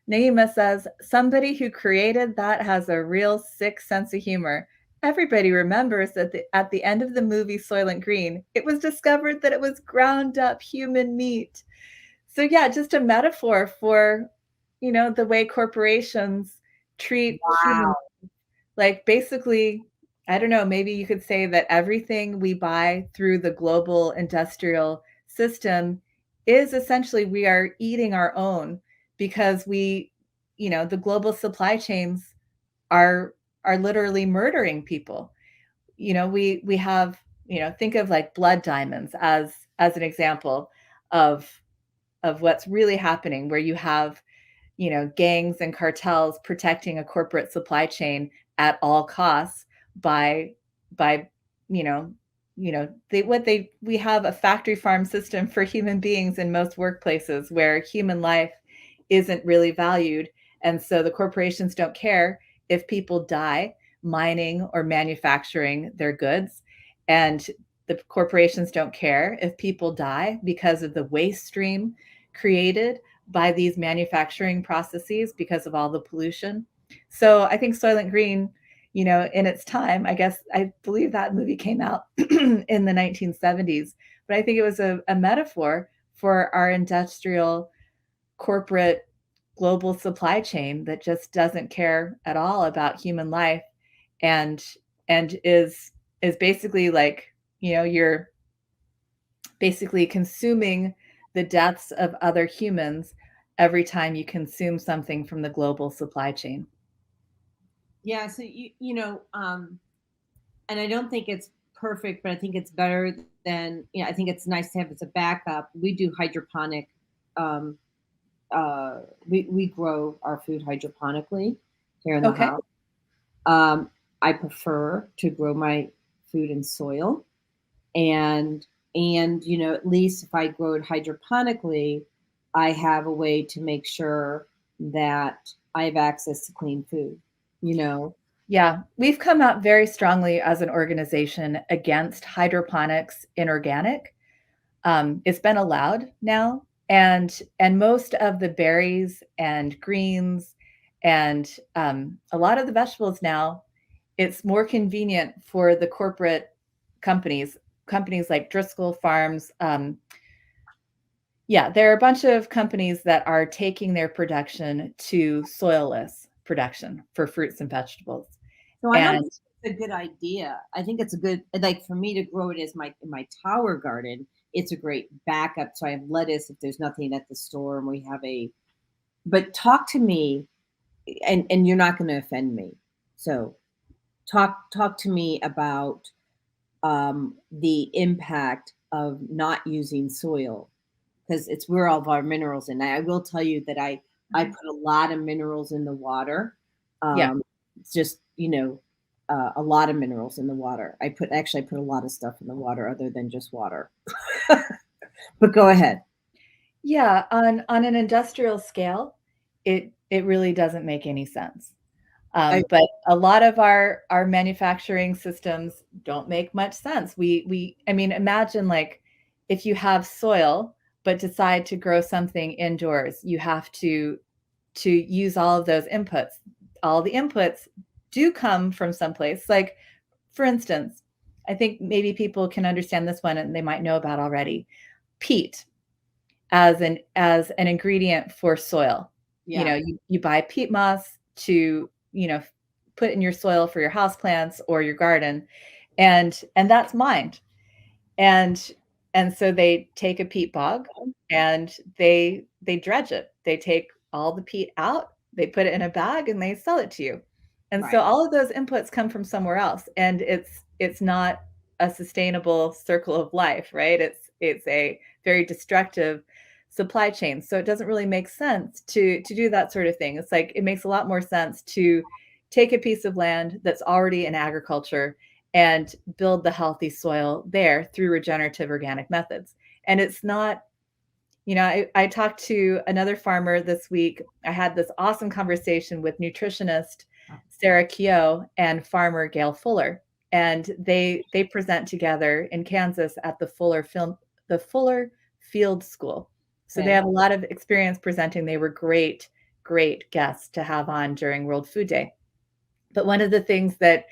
Naima says, somebody who created that has a real sick sense of humor. Everybody remembers that at the end of the movie Soylent Green, it was discovered that it was ground up human meat. So yeah, just a metaphor for, the way corporations treat Wow. humans. Like basically, I don't know, maybe you could say that everything we buy through the global industrial system is essentially we are eating our own because the global supply chains are are literally murdering people. We have, think of like blood diamonds as an example of what's really happening, where you have gangs and cartels protecting a corporate supply chain at all costs by by you know we have a factory farm system for human beings in most workplaces where human life isn't really valued, and so the corporations don't care if people die mining or manufacturing their goods, and the corporations don't care if people die because of the waste stream created by these manufacturing processes because of all the pollution. So I think Soylent Green, in its time, I guess I believe that movie came out in the 1970s, but I think it was a metaphor for our industrial corporate global supply chain that just doesn't care at all about human life, and is basically like, you're basically consuming the deaths of other humans every time you consume something from the global supply chain. Yeah, so and I don't think it's perfect, but I think it's better than, I think it's nice to have as a backup. We do hydroponic. Um, we grow our food hydroponically here in the Okay. house. Um, I prefer to grow my food in soil, and at least if I grow it hydroponically, I have a way to make sure that I have access to clean food. You know, Yeah, we've come out very strongly as an organization against hydroponics in organic. It's been allowed now, and most of the berries and greens and a lot of the vegetables now, it's more convenient for the corporate companies like Driscoll Farms. Yeah, there are a bunch of companies that are taking their production to soilless production for fruits and vegetables. so I don't And think it's a good idea. I think it's a good, like, for me to grow it as my in my tower garden. It's a great backup. So I have lettuce if there's nothing at the store, and we have a. But talk to me, and you're not going to offend me. So talk to me about the impact of not using soil, because it's where all of our minerals in. I will tell you that I put a lot of minerals in the water. yeah, It's just, a lot of minerals in the water. I put a lot of stuff in the water other than just water. But go ahead. yeah, on an industrial scale, it really doesn't make any sense. I, But a lot of our manufacturing systems don't make much sense. I mean, imagine like if you have soil but decide to grow something indoors, you have to use all of those inputs. All the inputs do come from someplace. Like, for instance, I think maybe people can understand this one and they might know about already. Peat as an ingredient for soil. yeah, You buy peat moss to, put in your soil for your house plants or your garden, and that's mined. And and so they take a peat bog and they dredge it. They take all the peat out, they put it in a bag and they sell it to you. And so right. all of those inputs come from somewhere else, and it's not a sustainable circle of life, right? It's a very destructive supply chain. So it doesn't really make sense to do that sort of thing. It's like it makes a lot more sense to take a piece of land that's already in agriculture and build the healthy soil there through regenerative organic methods. And it's not, I talked to another farmer this week. I had this awesome conversation with nutritionist Sarah Keogh and farmer Gail Fuller. And they present together in Kansas at the Fuller Field School. So they Okay. have a lot of experience presenting. They were great, great guest to have on during World Food Day. But one of the things that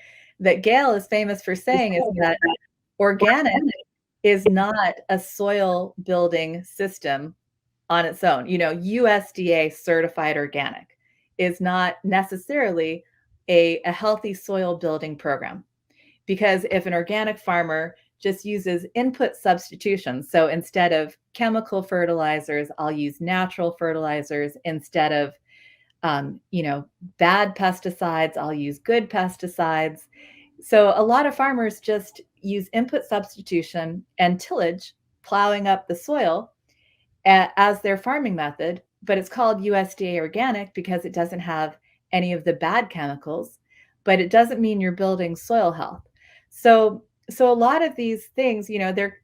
Gail is famous for saying is that organic is not a soil building system on its own. You know, USDA certified organic is not necessarily a healthy soil building program. Because if an organic farmer just uses input substitution, so instead of chemical fertilizers, I'll use natural fertilizers. Instead of you know, bad pesticides, I'll use good pesticides. So a lot of farmers just use input substitution and tillage, plowing up the soil as their farming method, but it's called USDA organic because it doesn't have any of the bad chemicals, but it doesn't mean you're building soil health. So a lot of these things, you know, they're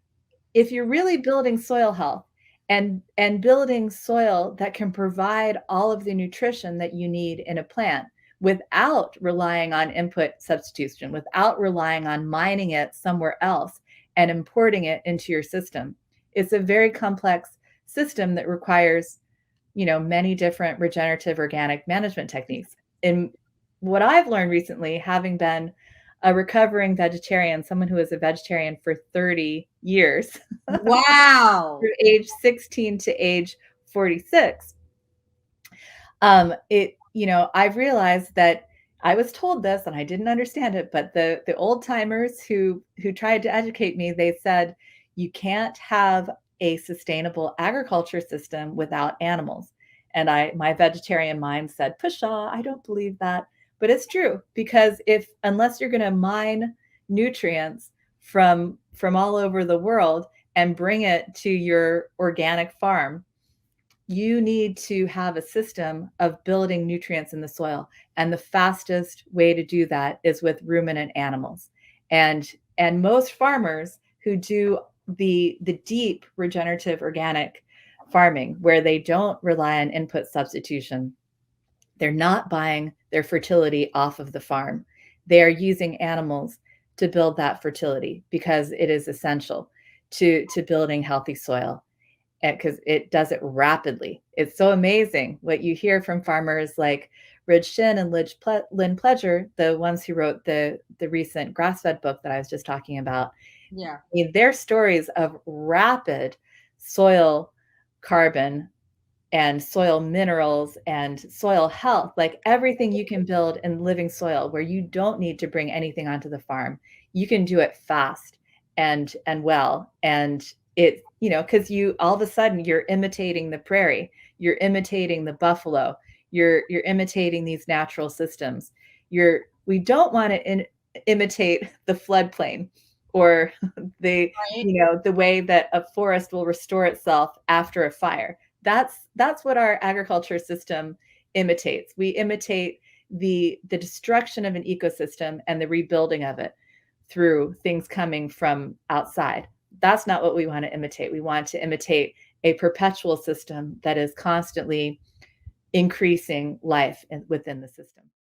if you're really building soil health and building soil that can provide all of the nutrition that you need in a plant without relying on input substitution, without relying on mining it somewhere else and importing it into your system. It's a very complex system that requires, you know, many different regenerative organic management techniques. And what I've learned recently, having been a recovering vegetarian, someone who was a vegetarian for 30 years, Wow. through age 16 to age 46, you know, I've realized that I was told this and I didn't understand it, but the old timers who tried to educate me, they said you can't have a sustainable agriculture system without animals. And my vegetarian mind said, pshaw, I don't believe that. But it's true, because if unless you're going to mine nutrients from all over the world and bring it to your organic farm, you need to have a system of building nutrients in the soil. And the fastest way to do that is with ruminant animals. And most farmers who do the deep regenerative organic farming, where they don't rely on input substitution, they're not buying their fertility off of the farm. They are using animals to build that fertility because it is essential to building healthy soil, because it does it rapidly. It's so amazing what you hear from farmers like Ridge Shin and Lynn Pledger, the ones who wrote the recent grass-fed book that I was just talking about. Yeah. I mean, their stories of rapid soil carbon and soil minerals and soil health, like everything you can build in living soil where you don't need to bring anything onto the farm. You can do it fast and well. And it, you know, because you all of a sudden you're imitating the prairie, you're imitating the buffalo, you're imitating these natural systems. We don't want to imitate the floodplain or the, Right. you know, the way that a forest will restore itself after a fire. That's what our agriculture system imitates. We imitate the destruction of an ecosystem and the rebuilding of it through things coming from outside. That's not what we want to imitate. We want to imitate a perpetual system that is constantly increasing life within the system.